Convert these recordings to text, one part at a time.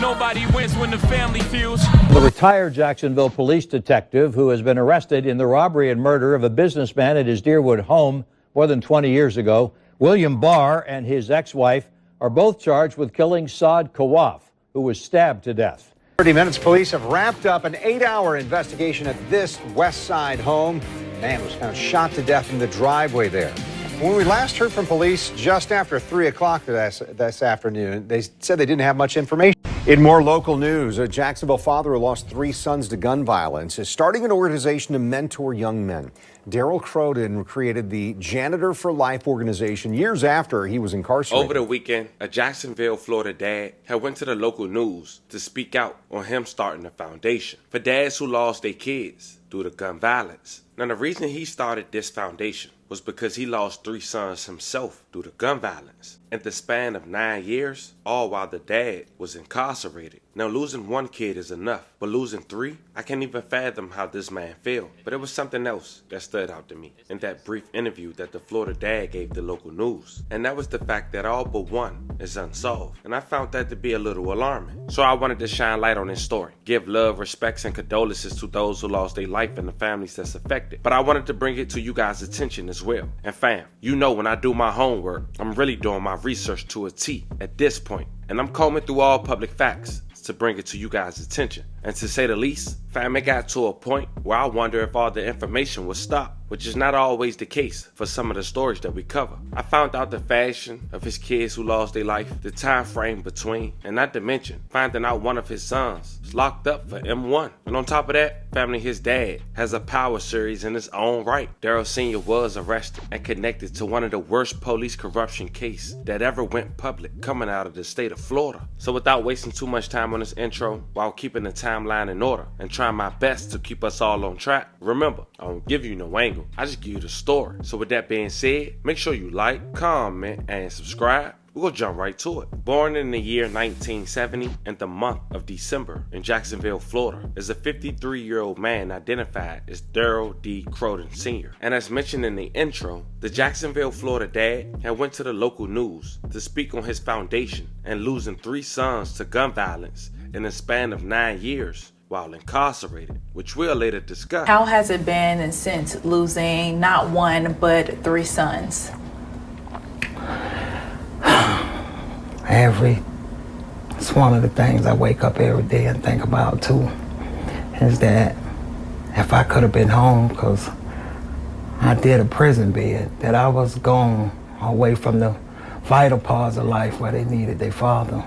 Nobody wins when the family feels. The retired Jacksonville police detective who has been arrested in the robbery and murder of a businessman at his Deerwood home more than 20 years ago, William Barr, and his ex-wife are both charged with killing Saad Kawaf, who was stabbed to death. 30 Minutes police have wrapped up an 8-hour investigation at this West Side home. A man was found shot to death in the driveway there. When we last heard from police just after 3 o'clock this afternoon, they said they didn't have much information. In more local news, a Jacksonville father who lost 3 sons to gun violence is starting an organization to mentor young men. Daryl Codin created the Janitor For Life organization years after he was incarcerated. Over the weekend, a Jacksonville, Florida dad had went to the local news to speak out on him starting a foundation for dads who lost their kids due to gun violence. Now, the reason he started this foundation was because he lost 3 sons himself due to gun violence in the span of 9 years, all while the dad was incarcerated. Now, losing 1 kid is enough, but losing 3, I can't even fathom how this man felt. But it was something else that stood out to me in that brief interview that the Florida dad gave the local news, and that was the fact that all but 1 is unsolved, and I found that to be a little alarming. So I wanted to shine light on this story, give love, respects, and condolences to those who lost their life and the families that's affected, but I wanted to bring it to you guys' attention as well. And fam, you know when I do my homework, I'm really doing my research to a T at this point, and I'm combing through all public facts to bring it to you guys' attention. And to say the least, fam, it got to a point where I wonder if all the information would stop, which is not always the case for some of the stories that we cover. I found out the fashion of his kids who lost their life, the time frame between, and not to mention finding out one of his sons is locked up for M1. And on top of that, family, his dad has a power series in his own right. Daryl Sr. was arrested and connected to one of the worst police corruption cases that ever went public coming out of the state of Florida. So without wasting too much time on this intro, while keeping the timeline in order and trying my best to keep us all on track, remember, I don't give you no angle, I just give you the story. So with that being said, make sure you like, comment, and subscribe. We're gonna jump right to it. Born in the year 1970 in the month of December in Jacksonville, Florida, is a 53-year-old man identified as Daryl D. Codin Sr. And as mentioned in the intro, the Jacksonville, Florida dad had went to the local news to speak on his foundation and losing 3 sons to gun violence in a span of 9 years while incarcerated, which we'll later discuss. How has it been since losing not 1 but 3 sons? It's one of the things I wake up every day and think about too, is that if I could have been home, because I did a prison bid, that I was gone away from the vital parts of life where they needed their father.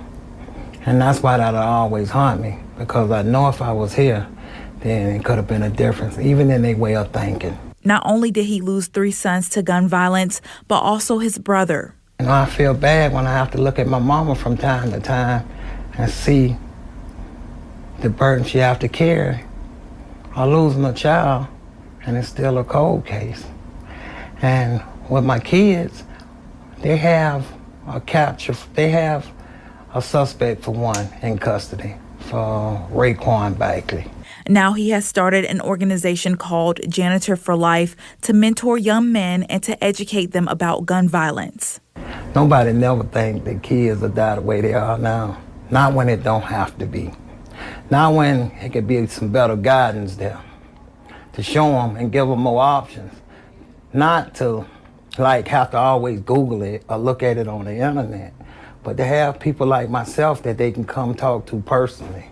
And that's why that'll always haunt me, because I know if I was here, then it could have been a difference, even in their way of thinking. Not only did he lose 3 sons to gun violence, but also his brother. You know, I feel bad when I have to look at my mama from time to time and see the burden she have to carry of losing a child, and it's still a cold case. And with my kids, they have a suspect for 1 in custody, for Raekwon Bakley. Now he has started an organization called Janitor For Life to mentor young men and to educate them about gun violence. Nobody never think that kids will die the way they are now. Not when it don't have to be. Not when it could be some better guidance there to show them and give them more options. Not to have to always Google it or look at it on the internet, but to have people like myself that they can come talk to personally.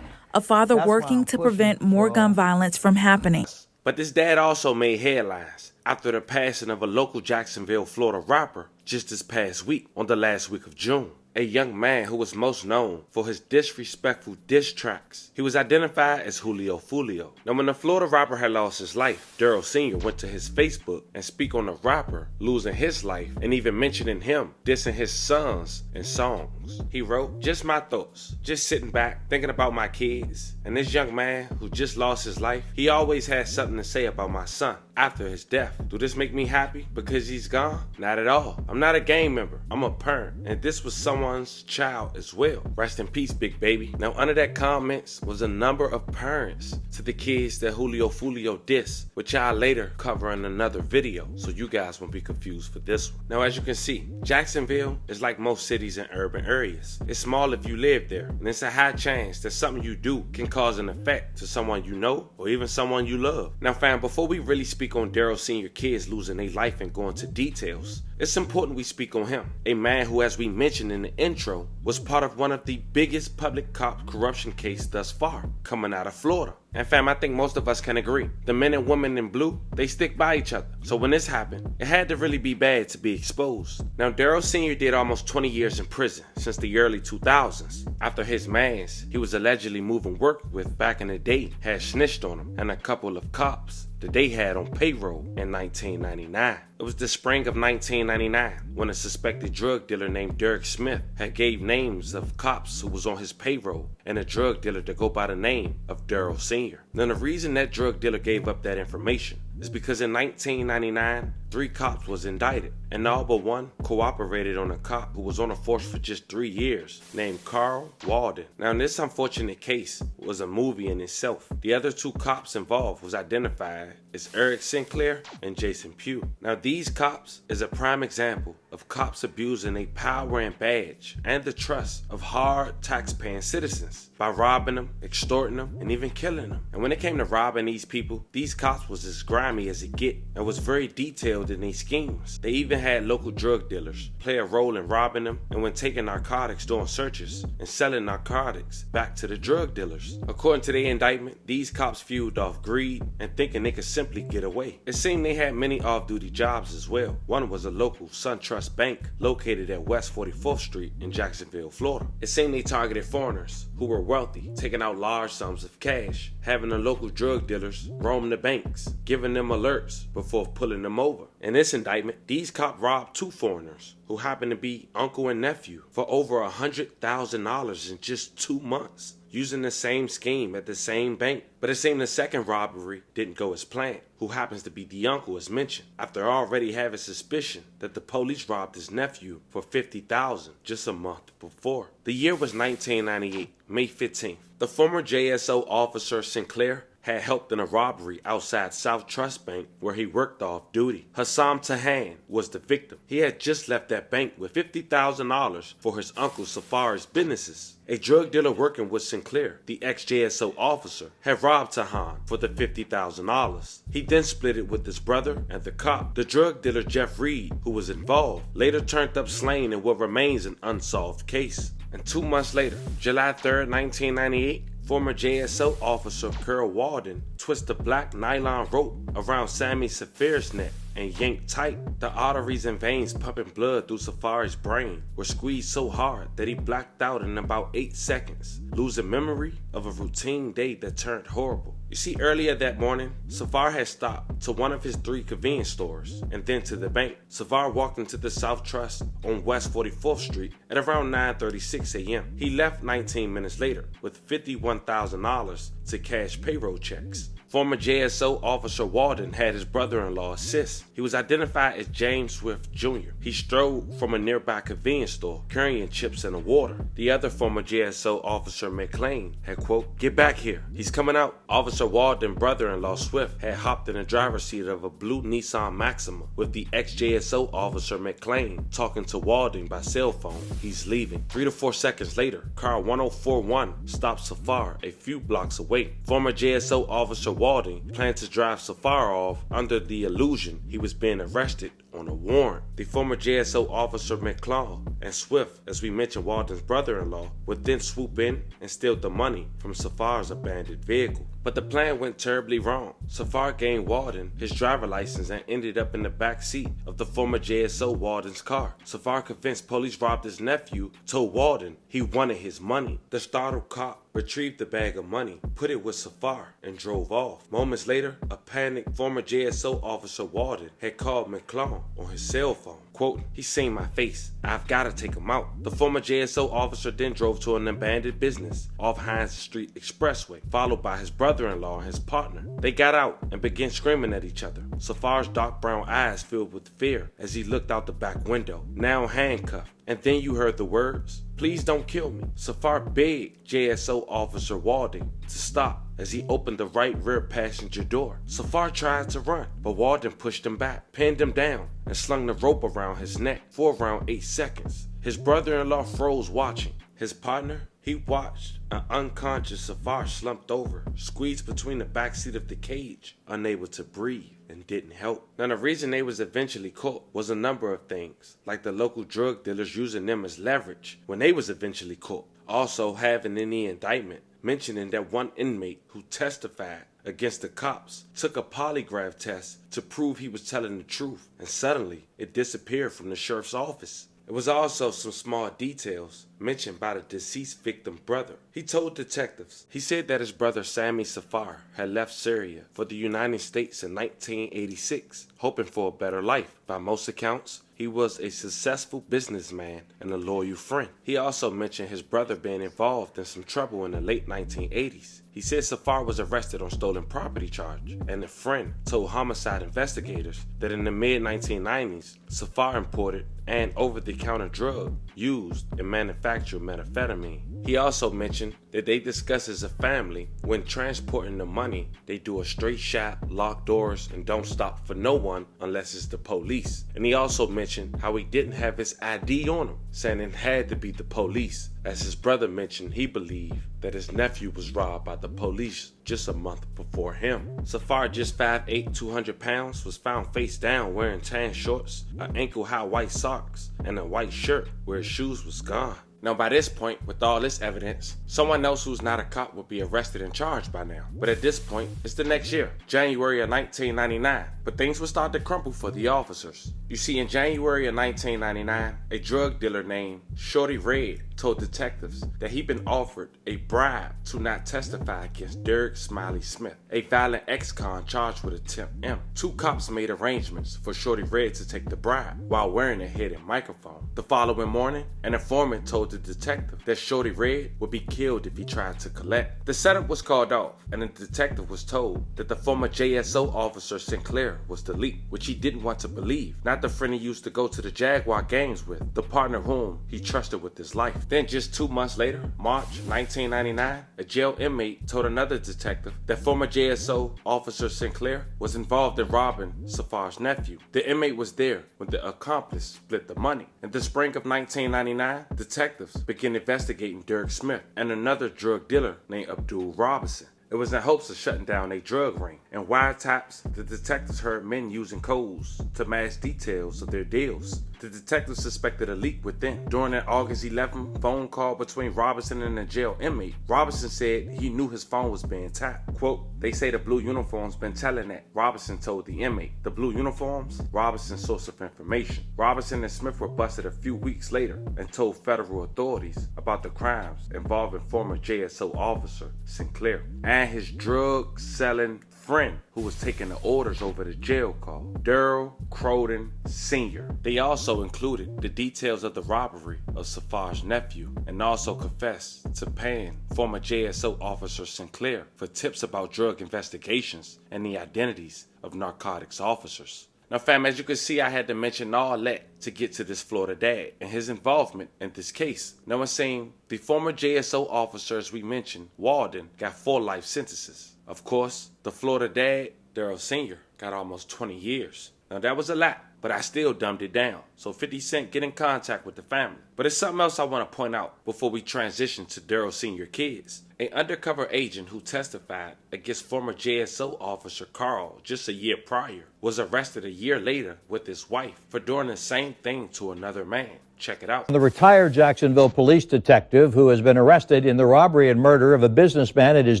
A father working to prevent more gun violence from happening. But this dad also made headlines after the passing of a local Jacksonville, Florida rapper just this past week, on the last week of June. A young man who was most known for his disrespectful diss tracks. He was identified as Julio Fulio. Now, when the Florida rapper had lost his life, Daryl Sr. went to his Facebook and speak on the rapper losing his life and even mentioning him dissing his sons in songs. He wrote, "Just my thoughts, just sitting back, thinking about my kids. And this young man who just lost his life, he always had something to say about my son after his death. Do this make me happy because he's gone? Not at all. I'm not a gang member. I'm a parent. And this was someone someone's child as well. Rest in peace, big baby. Now, under that comments was a number of parents to the kids that Julio Fulio dissed, which I'll later cover in another video, so you guys won't be confused for this one. Now, as you can see, Jacksonville is like most cities in urban areas. It's small if you live there, and it's a high chance that something you do can cause an effect to someone you know or even someone you love. Now, fam, before we really speak on Daryl Sr. kids losing their life and go into details, it's important we speak on him, a man who, as we mentioned in the intro, was part of one of the biggest public cop corruption cases thus far, coming out of Florida. And fam, I think most of us can agree. The men and women in blue, they stick by each other. So when this happened, it had to really be bad to be exposed. Now, Daryl Sr. did almost 20 years in prison since the early 2000s. After his mans he was allegedly moving work with back in the day had snitched on him and a couple of cops that they had on payroll in 1999. It was the spring of 1999 when a suspected drug dealer named Derek Smith had gave names of cops who was on his payroll and a drug dealer to go by the name of Daryl Sr. Now, the reason that drug dealer gave up that information is because in 1999, 3 cops was indicted, and all but one cooperated on a cop who was on the force for just 3 years, named Carl Walden. Now, this unfortunate case was a movie in itself. The other 2 cops involved was identified as Eric Sinclair and Jason Pugh. Now, these cops is a prime example of cops abusing their power and badge and the trust of hard tax-paying citizens by robbing them, extorting them, and even killing them. And when it came to robbing these people, these cops was as grimy as it get and was very detailed in their schemes. They even had local drug dealers play a role in robbing them and when taking narcotics during searches and selling narcotics back to the drug dealers. According to their indictment, these cops fueled off greed and thinking they could simply get away. It seemed they had many off-duty jobs as well. One was a local SouthTrust Bank located at West 44th Street in Jacksonville, Florida. It seemed they targeted foreigners who were wealthy, taking out large sums of cash, having the local drug dealers roam the banks, giving them alerts before pulling them over. In this indictment, these cops robbed 2 foreigners who happened to be uncle and nephew for over $100,000 in just 2 months, using the same scheme at the same bank. But it seemed the second robbery didn't go as planned, who happens to be the uncle as mentioned, after already having suspicion that the police robbed his nephew for $50,000 just a month before. The year was 1998, May 15th. The former JSO officer Sinclair had helped in a robbery outside SouthTrust Bank where he worked off duty. Hassam Tahan was the victim. He had just left that bank with $50,000 for his uncle Safari's businesses. A drug dealer working with Sinclair, the ex-JSO officer, had robbed Tahan for the $50,000. He then split it with his brother and the cop. The drug dealer Jeff Reed, who was involved, later turned up slain in what remains an unsolved case. And 2 months later, July 3rd, 1998, former JSO officer Carl Walden twisted a black nylon rope around Sammy Safir's neck and yanked tight. The arteries and veins pumping blood through Safari's brain were squeezed so hard that he blacked out in about 8 seconds, losing memory of a routine day that turned horrible. You see, earlier that morning, Safar had stopped to one of his 3 convenience stores and then to the bank. Safar walked into the SouthTrust on West 44th Street at around 9:36 a.m. He left 19 minutes later with $51,000 to cash payroll checks. Former JSO officer Walden had his brother-in-law assist. He was identified as James Swift Jr. He strode from a nearby convenience store carrying chips and a water. The other former JSO officer McClain had, quote, "Get back here. He's coming out." Officer Walden's brother-in-law Swift had hopped in the driver's seat of a blue Nissan Maxima with the ex-JSO officer McClain talking to Walden by cell phone. He's leaving. 3 to 4 seconds later, car 1041 stopped Safar a few blocks away. Former JSO officer Walden planned to drive Safar off under the illusion he was being arrested on a warrant. The former JSO officer McClaw and Swift, as we mentioned Walden's brother-in-law, would then swoop in and steal the money from Safar's abandoned vehicle. But the plan went terribly wrong. Safar gained Walden his driver license and ended up in the back seat of the former JSO Walden's car. Safar, convinced police robbed his nephew, told Walden he wanted his money. The startled cop retrieved the bag of money, put it with Safar, and drove off. Moments later, a panicked former JSO officer Walden had called McClaw on his cell phone. quote, "He's seen my face. I've got to take him out." The former JSO officer then drove to an abandoned business off Hines Street Expressway, followed by his brother-in-law and his partner. They got out and began screaming at each other. Safar's dark brown eyes filled with fear as he looked out the back window, now handcuffed. And then you heard the words, "Please don't kill me." Safar begged JSO officer Walden to stop as he opened the right rear passenger door. Safar tried to run, but Walden pushed him back, pinned him down, and slung the rope around his neck for around 8 seconds. His brother-in-law froze watching. His partner, he watched. An unconscious Safar slumped over, squeezed between the backseat of the cage, unable to breathe, and didn't help. Now the reason they was eventually caught was a number of things, like the local drug dealers using them as leverage when they was eventually caught. Also having in the indictment mentioning that one inmate who testified against the cops took a polygraph test to prove he was telling the truth, and suddenly it disappeared from the sheriff's office. It was also some small details mentioned by the deceased victim's brother. He told detectives, he said that his brother Sammy Safar had left Syria for the United States in 1986, hoping for a better life. By most accounts, he was a successful businessman and a loyal friend. He also mentioned his brother being involved in some trouble in the late 1980s. He said Safar was arrested on stolen property charge, and a friend told homicide investigators that in the mid-1990s, Safar imported an over-the-counter drug used in manufacture methamphetamine. He also mentioned that they discuss as a family when transporting the money, they do a straight shot, lock doors, and don't stop for no one unless it's the police. And he also mentioned how he didn't have his ID on him, saying it had to be the police. As his brother mentioned, he believed that his nephew was robbed by the police just a month before him. Safar, just 5'8", 200 pounds, was found face down wearing tan shorts, ankle-high white socks, and a white shirt where his shoes was gone. Now by this point, with all this evidence, someone else who's not a cop would be arrested and charged by now. But at this point, it's the next year, January of 1999, but things would start to crumble for the officers. You see, in January of 1999, a drug dealer named Shorty Red told detectives that he'd been offered a bribe to not testify against Derek Smiley Smith, a violent ex-con charged with attempt M. 2 cops made arrangements for Shorty Red to take the bribe while wearing a hidden microphone. The following morning, an informant told the detective that Shorty Red would be killed if he tried to collect. The setup was called off, and the detective was told that the former JSO officer Sinclair was the lead, which he didn't want to believe. Not the friend he used to go to the Jaguar games with, the partner whom he trusted with his life. Then just 2 months later, March 1999, a jail inmate told another detective that former JSO officer Sinclair was involved in robbing Safar's nephew. The inmate was there when the accomplice split the money. In the spring of 1999, detectives began investigating Derek Smith and another drug dealer named Abdul Robinson. It was in hopes of shutting down a drug ring. In wiretaps, the detectives heard men using codes to match details of their deals. The detectives suspected a leak within. During an August 11 phone call between Robinson and a jail inmate, Robinson said he knew his phone was being tapped. Quote, "They say the blue uniforms been telling that," Robinson told the inmate. The blue uniforms? Robinson's source of information. Robinson and Smith were busted a few weeks later and told federal authorities about the crimes involving former JSO officer Sinclair and his drug-selling friend who was taking the orders over the jail call, Daryl Codin Sr. They also included the details of the robbery of Safar's nephew and also confessed to paying former JSO officer Sinclair for tips about drug investigations and the identities of narcotics officers. Now fam, as you can see, I had to mention all that to get to this Florida dad and his involvement in this case. Now it's saying the former JSO officer, as we mentioned, Walden, got 4 life sentences. Of course, the Florida dad, Daryl Sr, got almost 20 years. Now that was a lot, but I still dumbed it down. So 50 Cent get in contact with the family. But there's something else I want to point out before we transition to Daryl Sr. kids. An undercover agent who testified against former JSO officer Carl just a year prior was arrested a year later with his wife for doing the same thing to another man. Check it out. The retired Jacksonville police detective who has been arrested in the robbery and murder of a businessman at his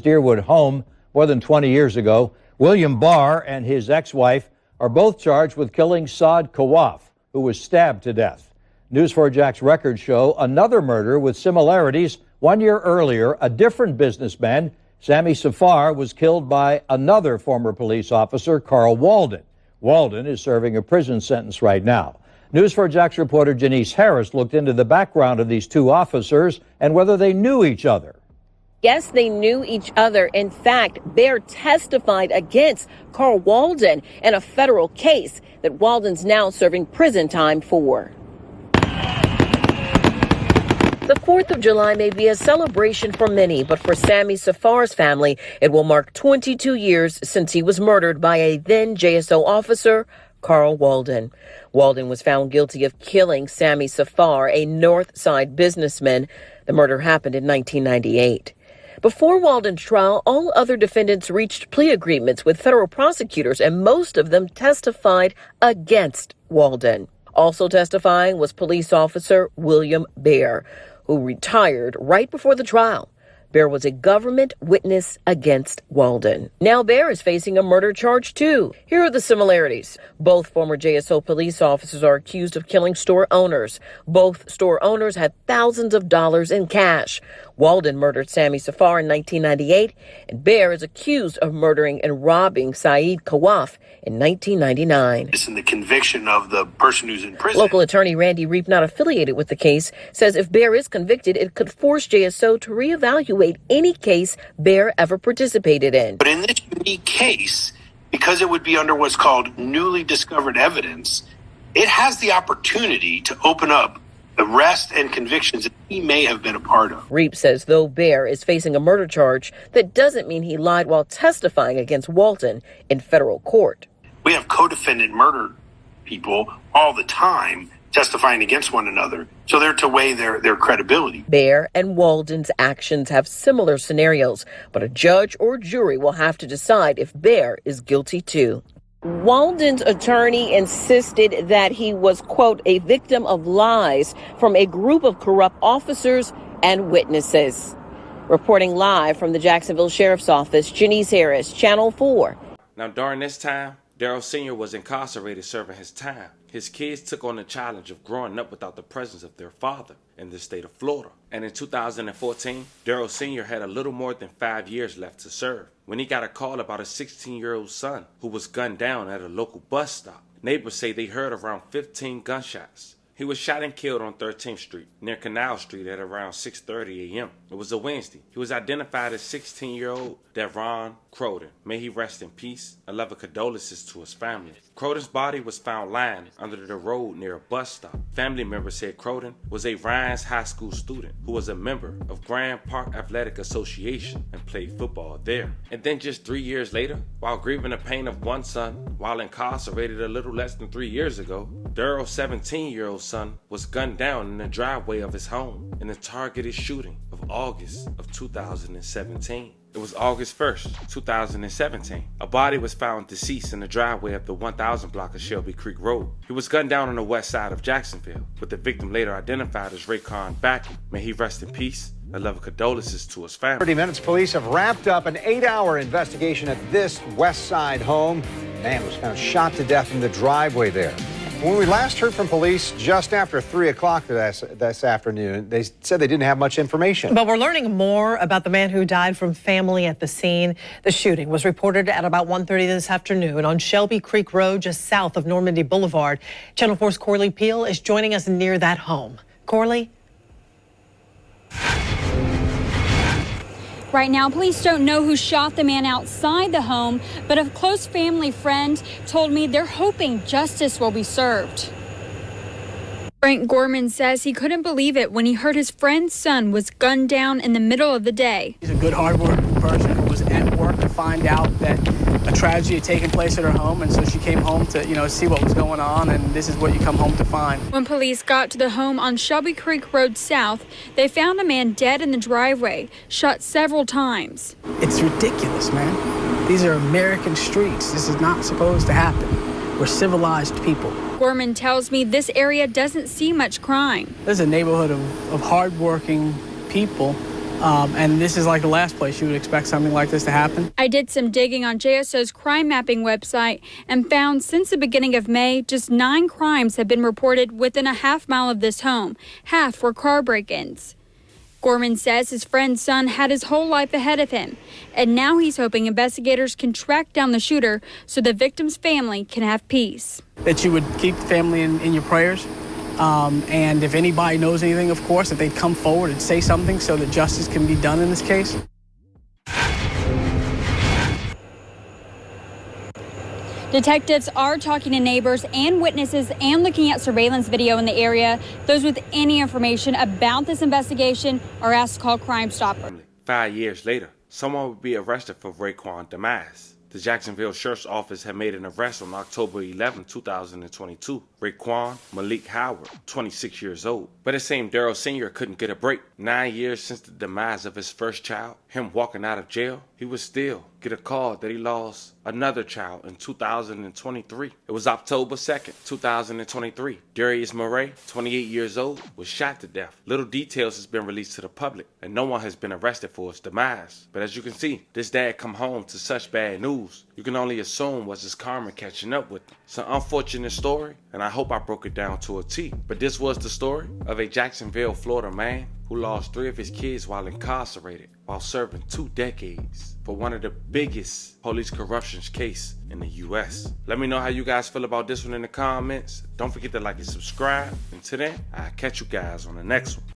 Deerwood home more than 20 years ago, William Barr and his ex-wife are both charged with killing Saad Kawaf, who was stabbed to death. News4 Jack's records show another murder with similarities. 1 year earlier, a different businessman, Sammy Safar, was killed by another former police officer, Carl Walden. Walden is serving a prison sentence right now. News4Jax reporter Janice Harris looked into the background of these two officers and whether they knew each other. Yes, they knew each other. In fact, Bear testified against Carl Walden in a federal case that Walden's now serving prison time for. The 4th of July may be a celebration for many, but for Sammy Safar's family, it will mark 22 years since he was murdered by a then JSO officer, Carl Walden. Walden was found guilty of killing Sammy Safar, a North Side businessman. The murder happened in 1998. Before Walden's trial, all other defendants reached plea agreements with federal prosecutors, and most of them testified against Walden. Also testifying was police officer William Bear, who retired right before the trial. Bear was a government witness against Walden. Now Bear is facing a murder charge too. Here are the similarities. Both former JSO police officers are accused of killing store owners. Both store owners had thousands of dollars in cash. Walden murdered Sammy Safar in 1998, and Bear is accused of murdering and robbing Saeed Kawaf in 1999. It's in the conviction of the person who's in prison. Local attorney Randy Reep, not affiliated with the case, says if Bear is convicted, it could force JSO to reevaluate any case Bear ever participated in. But in this unique case, because it would be under what's called newly discovered evidence, it has the opportunity to open up arrest and convictions that he may have been a part of. Reep says though Bear is facing a murder charge, that doesn't mean he lied while testifying against Walden in federal court. We have co-defendant murder people all the time testifying against one another, so they're to weigh their credibility. Bear and Walden's actions have similar scenarios, but a judge or jury will have to decide if Bear is guilty too. Walden's attorney insisted that he was, quote, a victim of lies from a group of corrupt officers and witnesses. Reporting live from the Jacksonville Sheriff's Office, Janice Harris, Channel 4. Now, during this time, Daryl Sr. was incarcerated serving his time. His kids took on the challenge of growing up without the presence of their father in the state of Florida. And in 2014, Daryl Sr. had a little more than 5 years left to serve when he got a call about a 16-year-old son who was gunned down at a local bus stop. Neighbors say they heard around 15 gunshots. He was shot and killed on 13th Street near Canal Street at around 6:30 a.m. It was a Wednesday. He was identified as 16-year-old Daryl Codin. May he rest in peace. A level of condolences to his family. Codin's body was found lying under the road near a bus stop. Family members said Codin was a Ryan's High School student who was a member of Grand Park Athletic Association and played football there. And then just 3 years later, while grieving the pain of one son while incarcerated a little less than 3 years ago, Daryl's 17-year-old son was gunned down in the driveway of his home in a targeted shooting of August of 2017. It was August 1st, 2017. A body was found deceased in the driveway of the 1000 block of Shelby Creek Road. He was gunned down on the west side of Jacksonville, with the victim later identified as Raycon Backey. May he rest in peace. A level of condolences to his family. 30 minutes, police have wrapped up an 8-hour investigation at this west side home. Man was found shot to death in the driveway there. When we last heard from police just after 3 o'clock this afternoon, they said they didn't have much information. But we're learning more about the man who died from family at the scene. The shooting was reported at about 1:30 this afternoon on Shelby Creek Road, just south of Normandy Boulevard. Channel 4's Corley Peel is joining us near that home. Corley? Right now, police don't know who shot the man outside the home, but a close family friend told me they're hoping justice will be served. Frank Gorman says he couldn't believe it when he heard his friend's son was gunned down in the middle of the day. He's a good, hardworking person who was at work to find out that a tragedy had taken place at her home, and so she came home to, see what was going on, and this is what you come home to find. When police got to the home on Shelby Creek Road South, they found a man dead in the driveway, shot several times. It's ridiculous, man. These are American streets. This is not supposed to happen. We're civilized people. Gorman tells me this area doesn't see much crime. This is a neighborhood of hardworking people. And this is like the last place you would expect something like this to happen. I did some digging on JSO's crime mapping website and found since the beginning of May, just 9 crimes have been reported within a half mile of this home. Half were car break-ins. Gorman says his friend's son had his whole life ahead of him, and now he's hoping investigators can track down the shooter so the victim's family can have peace. That you would keep the family in your prayers, and if anybody knows anything, of course, that they'd come forward and say something so that justice can be done in this case. Detectives are talking to neighbors and witnesses and looking at surveillance video in the area. Those with any information about this investigation are asked to call Crime Stopper. 5 years later, someone would be arrested for Raekwon demise. The Jacksonville Sheriff's Office had made an arrest on October 11, 2022. Raekwon Malik Howard, 26 years old. But it seemed Daryl Sr. couldn't get a break. 9 years since the demise of his first child, him walking out of jail, he would still get a call that he lost another child in 2023. It was October 2nd, 2023. Darius Murray, 28 years old, was shot to death. Little details has been released to the public, and no one has been arrested for his demise. But as you can see, this dad come home to such bad news. You can only assume was his karma catching up with him. It's an unfortunate story, and I hope I broke it down to a T. But this was the story of a Jacksonville, Florida man who lost 3 of his kids while incarcerated, while serving 2 decades for one of the biggest police corruption case in the U.S. Let me know how you guys feel about this one in the comments. Don't forget to like and subscribe. Until then, I'll catch you guys on the next one.